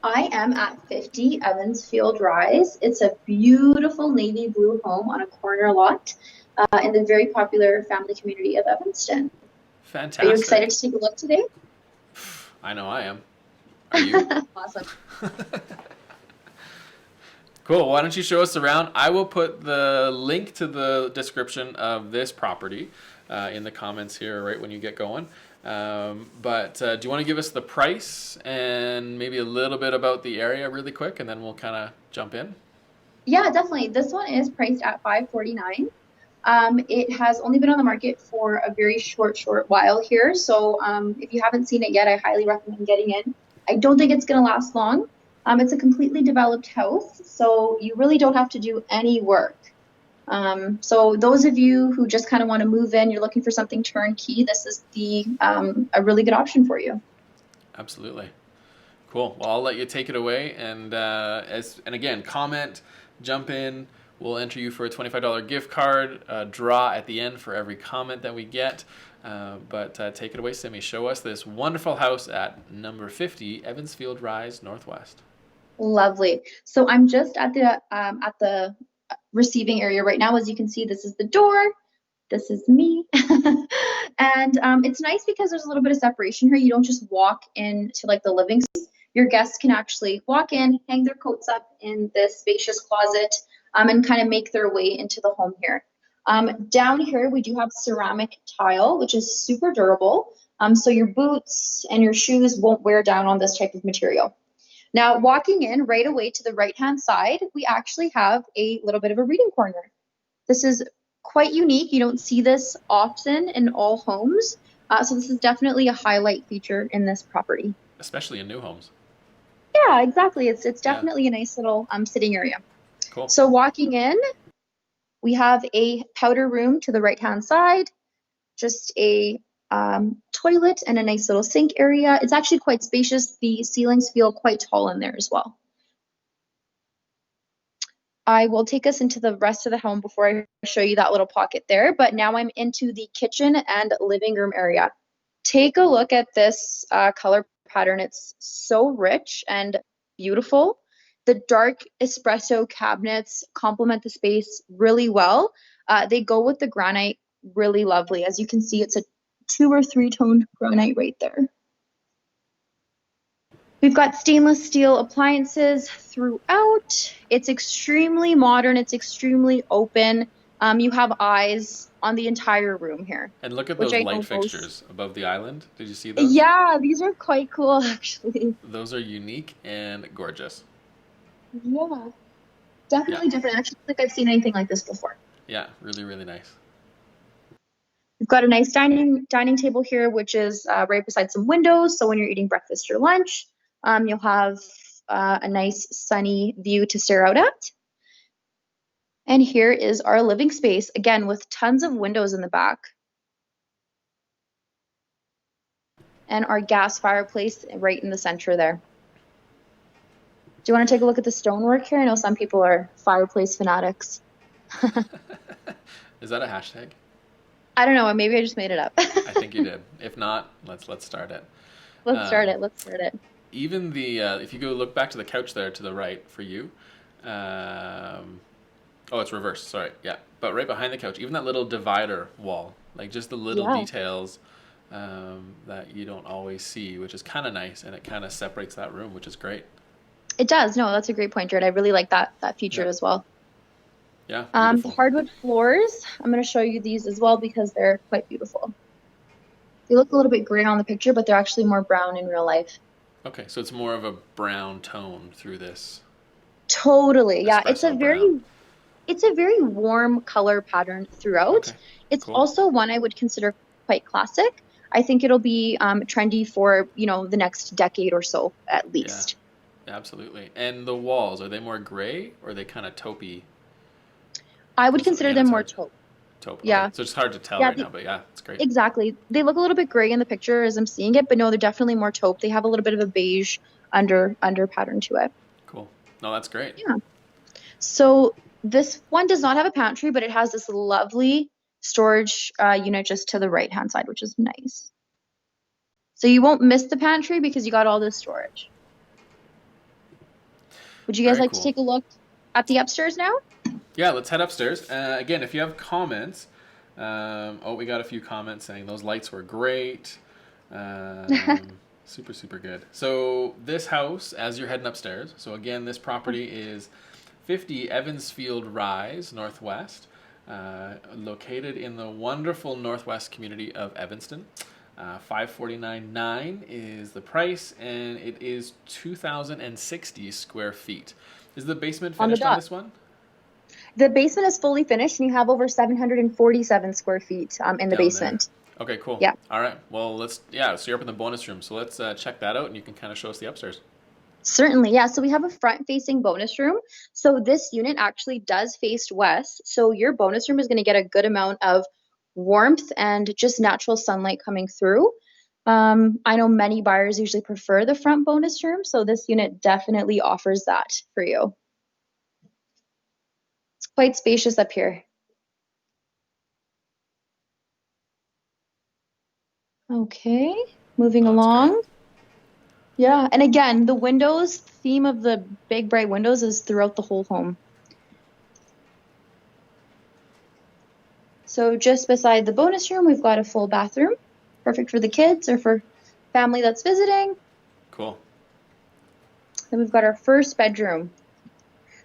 I am at 50 Evansfield Rise. It's a beautiful navy blue home on a corner lot in the very popular family community of Evanston. Are you excited Fantastic. to take a look today? I know I am. Are you? Awesome. Cool. Why don't you show us around? I will put the link to the description of this property in the comments here right when you get going. But do you want to give us the price and maybe a little bit about the area really quick, and then we'll kind of jump in? Yeah, definitely. This one is priced at 549. It has only been on the market for a very short while here. So if you haven't seen it yet, I highly recommend getting in. I don't think it's going to last long. It's a completely developed house, so you really don't have to do any work. So those of you who just kind of want to move in, you're looking for something turnkey, this is the a really good option for you. Absolutely. Cool. Well, I'll let you take it away, and again, comment, jump in. We'll enter you for a $25 gift card draw at the end for every comment that we get. But take it away, Simi. Show us this wonderful house at number 50 Evansfield Rise Northwest. Lovely. So I'm just at the receiving area right now. As you can see, this is the door. This is me. And it's nice because there's a little bit of separation here. You don't just walk into like the living space. Your guests can actually walk in, hang their coats up in this spacious closet, and kind of make their way into the home here. Down here, we do have ceramic tile, which is super durable. So your boots and your shoes won't wear down on this type of material. Now, walking in right away to the right-hand side, we actually have a little bit of a reading corner. This is quite unique. You don't see this often in all homes. So this is definitely a highlight feature in this property. Especially in new homes. Yeah, exactly. It's Yeah. definitely a nice little sitting area. Cool. So walking in, we have a powder room to the right-hand side, just a toilet and a nice little sink area. It's actually quite spacious. The ceilings feel quite tall in there as well. I will take us into the rest of the home before I show you that little pocket there, but now I'm into the kitchen and living room area. Take a look at this color pattern. It's so rich and beautiful. The dark espresso cabinets complement the space really well. They go with the granite really lovely. As you can see, it's a 2 or 3 toned granite right there. We've got stainless steel appliances throughout. It's extremely modern. It's extremely open. You have eyes on the entire room here, And look at which those I light know most. fixtures above the island. Did you see those? Yeah, these are quite cool, actually. Those are unique and gorgeous. Yeah, Yeah. definitely different. I actually don't think I've seen anything like this before. Yeah. Really, really nice. We've got a nice dining table here, which is right beside some windows. So when you're eating breakfast or lunch, you'll have a nice sunny view to stare out at. And here is our living space, again, with tons of windows in the back. And our gas fireplace right in the center there. Do you want to take a look at the stonework here? I know some people are fireplace fanatics. Is that a hashtag? I don't know, maybe I just made it up. I think you did. If not, let's start it. Let's start Um, it. Let's start it. Even the if you go look back to the couch there to the right for you. Um, oh, it's reversed. Sorry. Yeah, but right behind the couch, even that little divider wall, like just the little Yeah, details that you don't always see, which is kind of nice, and it kind of separates that room, which is great. it does. No, that's a great point, Jared. I really like that feature Yeah. as well. Yeah. The Beautiful. hardwood floors, I'm going to show you these as well because they're quite beautiful. They look a little bit gray on the picture, but they're actually more brown in real life. Okay, so it's more of a brown tone through this Totally. Yeah, espresso brown. it's a very warm color pattern throughout. Okay. It's Cool. also one I would consider quite classic. I think it'll be trendy for, the next decade or so at Yeah. least. Absolutely. And the walls, are they more gray or are they kind of taupey? I would Because consider again, them it's more hard. taupe. Taupe. Okay. Yeah. So it's hard to tell Yeah, right now, but yeah, it's great. exactly. They look a little bit gray in the picture as I'm seeing it, but no, they're definitely more taupe. They have a little bit of a beige under pattern to it. Cool. No, that's great. Yeah. So this one does not have a pantry, but it has this lovely storage unit just to the right hand side, which is nice. So you won't miss the pantry because you got all this storage. Would you guys Very like to cool. take a look at the upstairs now? Yeah, let's head upstairs. Again, if you have comments, we got a few comments saying those lights were great. Super, super good. So this house, as you're heading upstairs, so again, this property is 50 Evansfield Rise, Northwest, located in the wonderful northwest community of Evanston. 549.9 is the price, and it is 2,060 square feet. Is the basement On the finished on dot. this one? The basement is fully finished, and you have over 747 square feet in the Down there. basement. Okay, cool. Yeah. All right. Well, so you're up in the bonus room. So let's check that out, and you can kind of show us the upstairs. Certainly, yeah. So we have a front-facing bonus room. So this unit actually does face west. So your bonus room is going to get a good amount of warmth and just natural sunlight coming through. I know many buyers usually prefer the front bonus room, so this unit definitely offers that for you. It's quite spacious up here. Okay, moving Oh, that's great. along. Yeah, and again, the windows, theme of the big bright windows is throughout the whole home. So just beside the bonus room, we've got a full bathroom, perfect for the kids or for family that's visiting. Cool. Then we've got our first bedroom.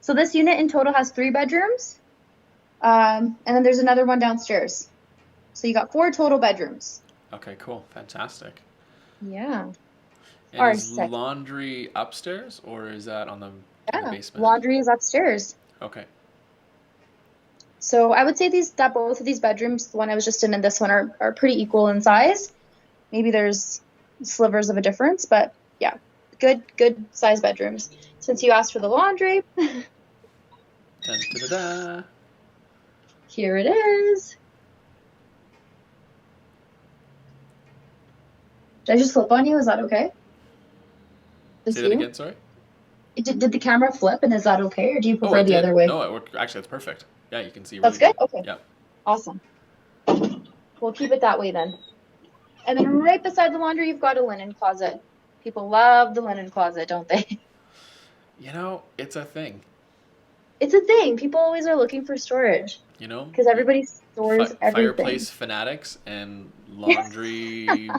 So this unit in total has 3 bedrooms, and then there's another one downstairs. So you got 4 total bedrooms. Okay, cool. Fantastic. Yeah. And is laundry upstairs, or is that in the basement? Laundry is upstairs. Okay. So I would say both of these bedrooms, the one I was just in and this one, are pretty equal in size. Maybe there's slivers of a difference, but yeah, good size bedrooms. Since you asked for the laundry, Dun-da-da-da. here it is. Did I just flip on you? Is that okay? Say that again, sorry? Did the camera flip, and is that okay, or do you prefer the other way? No, it worked. Actually, that's perfect. Yeah, you can see really That's good? Okay. Yeah. Awesome. We'll keep it that way then. And then right beside the laundry, you've got a linen closet. People love the linen closet, don't they? You know, it's a thing. It's a thing. People always are looking for storage. You know? Because everybody stores everything. Fireplace fanatics and laundry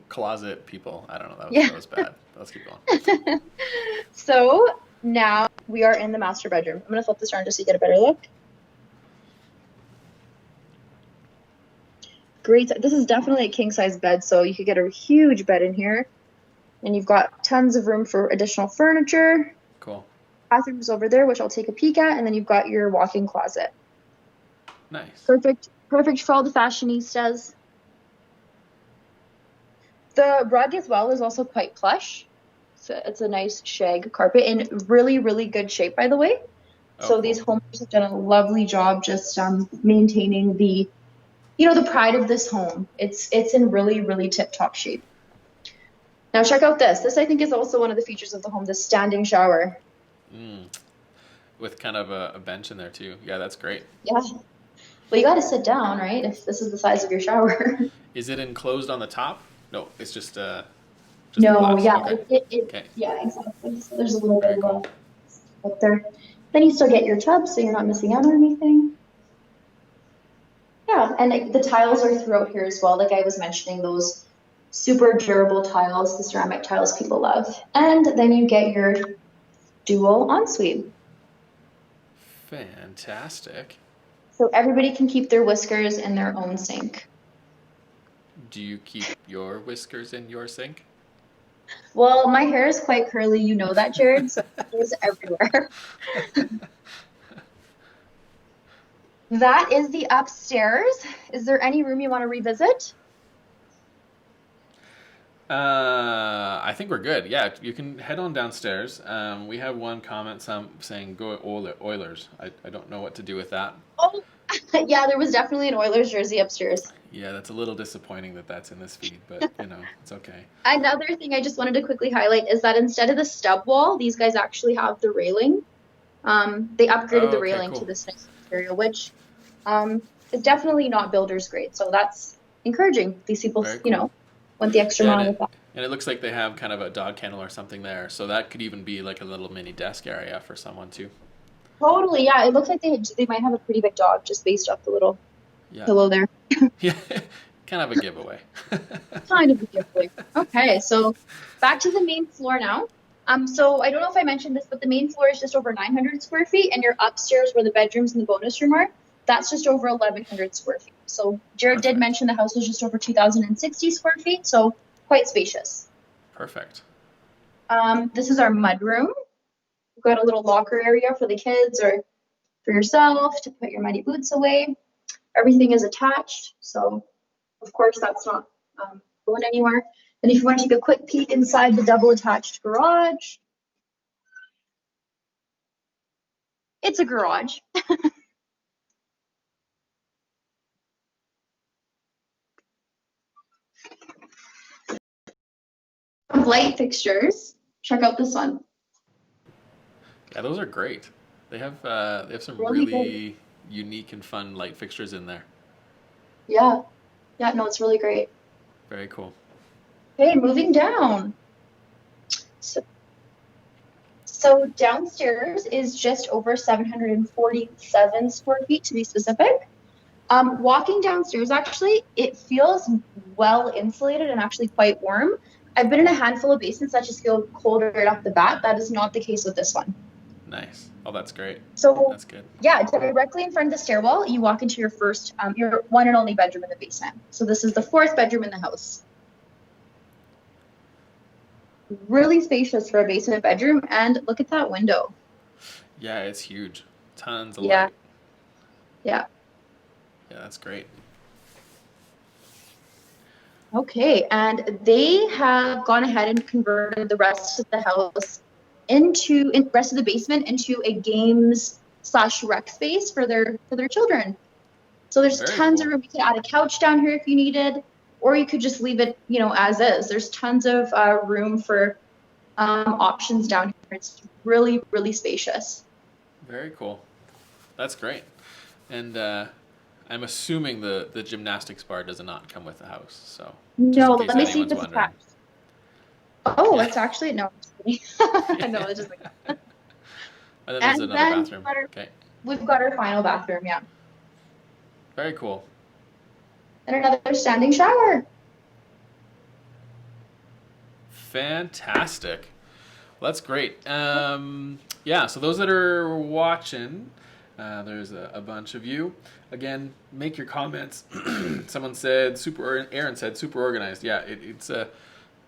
closet people. I don't know. That was bad. Let's keep going. So now we are in the master bedroom. I'm going to flip this around just so you get a better look. Great. This is definitely a king size bed, so you could get a huge bed in here. And you've got tons of room for additional furniture. Cool. Bathroom's over there, which I'll take a peek at, and then you've got your walk-in closet. Nice. Perfect for all the fashionistas. The rug as well is also quite plush. So it's a nice shag carpet in really, really good shape, by the way. So these homeowners have done a lovely job just maintaining the pride of this home. It's in really, really tip-top shape. Now check out this. This I think is also one of the features of the home, the standing shower. With kind of a bench in there too. Yeah, that's great. Yeah. Well, you got to sit down, right? If this is the size of your shower. Is it enclosed on the top? No, it's just no, yeah. Okay. Yeah, exactly. So there's a little bit of up there. Then you still get your tub, so you're not missing out on anything. Yeah, and the tiles are throughout here as well. Like I was mentioning, those super durable tiles, the ceramic tiles people love. And then you get your dual ensuite. Fantastic. So everybody can keep their whiskers in their own sink. Do you keep your whiskers in your sink? Well, my hair is quite curly, you know that, Jared, so it goes everywhere. That is the upstairs. Is there any room you want to revisit? I think we're good. Yeah, you can head on downstairs. We have one comment saying go Oilers. I don't know what to do with that. Oh, yeah, there was definitely an Oilers jersey upstairs. Yeah, that's a little disappointing that that's in this feed, but it's okay. Another thing I just wanted to quickly highlight is that instead of the stub wall, these guys actually have the railing. They upgraded the railing to this nice material, which is definitely not builder's grade. So that's encouraging. These people, want the extra mile with that. And it looks like they have kind of a dog kennel or something there. So that could even be like a little mini desk area for someone too. Totally, yeah. It looks like they might have a pretty big dog just based off the little Yeah. pillow there. Yeah. Kind of a giveaway. Kind of a giveaway. Okay, so back to the main floor now. So I don't know if I mentioned this, but the main floor is just over 900 square feet, and your upstairs where the bedrooms and the bonus room are, that's just over 1,100 square feet. So Jared did Perfect. mention the house was just over 2,060 square feet, so quite spacious. Perfect. This is our mudroom. We've got a little locker area for the kids or for yourself to put your muddy boots away. Everything is attached, so of course that's not going anywhere. And if you want to take a quick peek inside the double attached garage, it's a garage. Light fixtures. Check out this one. Yeah, those are great. They have some Really really unique and fun light fixtures in there. Yeah. Yeah, no, it's really great. Very cool. Okay, moving down. So downstairs is just over 747 square feet to be specific. Walking downstairs, actually, it feels well insulated and actually quite warm. I've been in a handful of basements that just feel colder right off the bat. That is not the case with this one. Nice. Oh, that's great. So That's good. yeah, directly in front of the stairwell, you walk into your your one and only bedroom in the basement. So this is the fourth bedroom in the house. Really spacious for a basement bedroom, and look at that window. Yeah, it's huge. Tons of Yeah. light. Yeah. Yeah, that's great. Okay, and they have gone ahead and converted the rest of the house rest of the basement into a games/rec space for their children. So there's Very tons cool. of room. You could add a couch down here if you needed, or you could just leave it, as is. There's tons of room for options down here. It's really, really spacious. Very cool. That's great. And I'm assuming the gymnastics bar does not come with the house. So just No, in case let me see if anyone's it's wondering. attached. Oh, Yeah. it's actually no. I'm just kidding. No, it's just like that. And then there's And another then bathroom. Okay. we've got our final bathroom, yeah, Very cool. and another standing shower. Fantastic. Well, that's great. Yeah, so those that are watching, there's a bunch of you. Again, make your comments. Someone said Aaron said super organized. Yeah, it's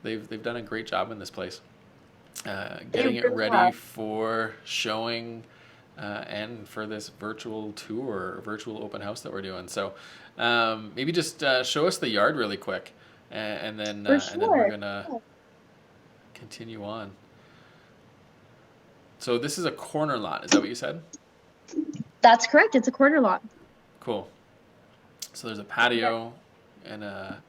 they've done a great job in this place. Getting it really ready have. for showing and for this virtual tour, virtual open house that we're doing. So maybe just show us the yard really quick, and then For and then we're sure. gonna continue on. So this is a corner lot. Is that what you said? That's correct. It's a quarter lot. Cool. So there's a patio and a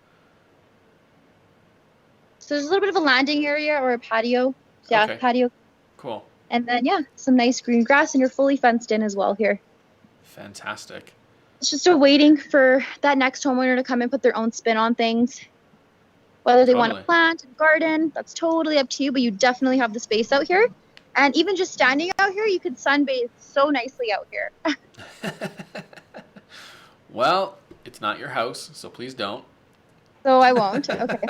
So there's a little bit of a landing area or a patio. Yeah, Okay. patio. cool. And then, yeah, some nice green grass, and you're fully fenced in as well here. Fantastic. It's just waiting for that next homeowner to come and put their own spin on things. Whether they want to Totally. plant and garden, that's totally up to you, but you definitely have the space out here. And even just standing out here, you could sunbathe so nicely out here. Well, it's not your house, so please don't. So I won't. Okay.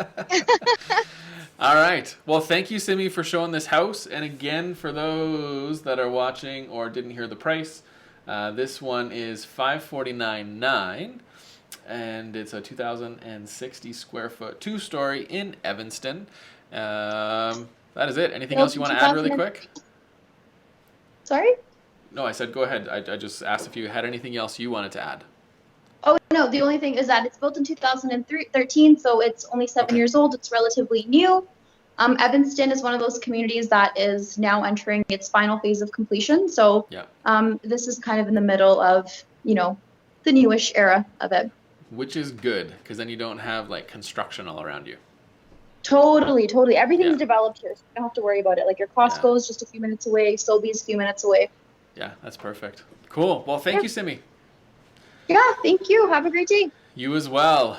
All right. Well, thank you, Simi, for showing this house. And again, for those that are watching or didn't hear the price, this one is $549.9, and it's a 2,060 square foot, 2-story in Evanston. That is it. Anything else you want to add really quick? Sorry? No, I said go ahead. I just asked if you had anything else you wanted to add. Oh, no, the only thing is that it's built in 2013, so it's only 7 Okay. years old. It's relatively new. Evanston is one of those communities that is now entering its final phase of completion. So Yeah. this is kind of in the middle of, the newish era of it. Which is good, because then you don't have like construction all around you. Totally, totally. Everything's Yeah. developed here, so you don't have to worry about it. Like your Costco is just a few minutes away, Sobeys a few minutes away. Yeah, that's perfect. Cool. Well, thank you, Simi. Yeah, thank you. Have a great day. You as well.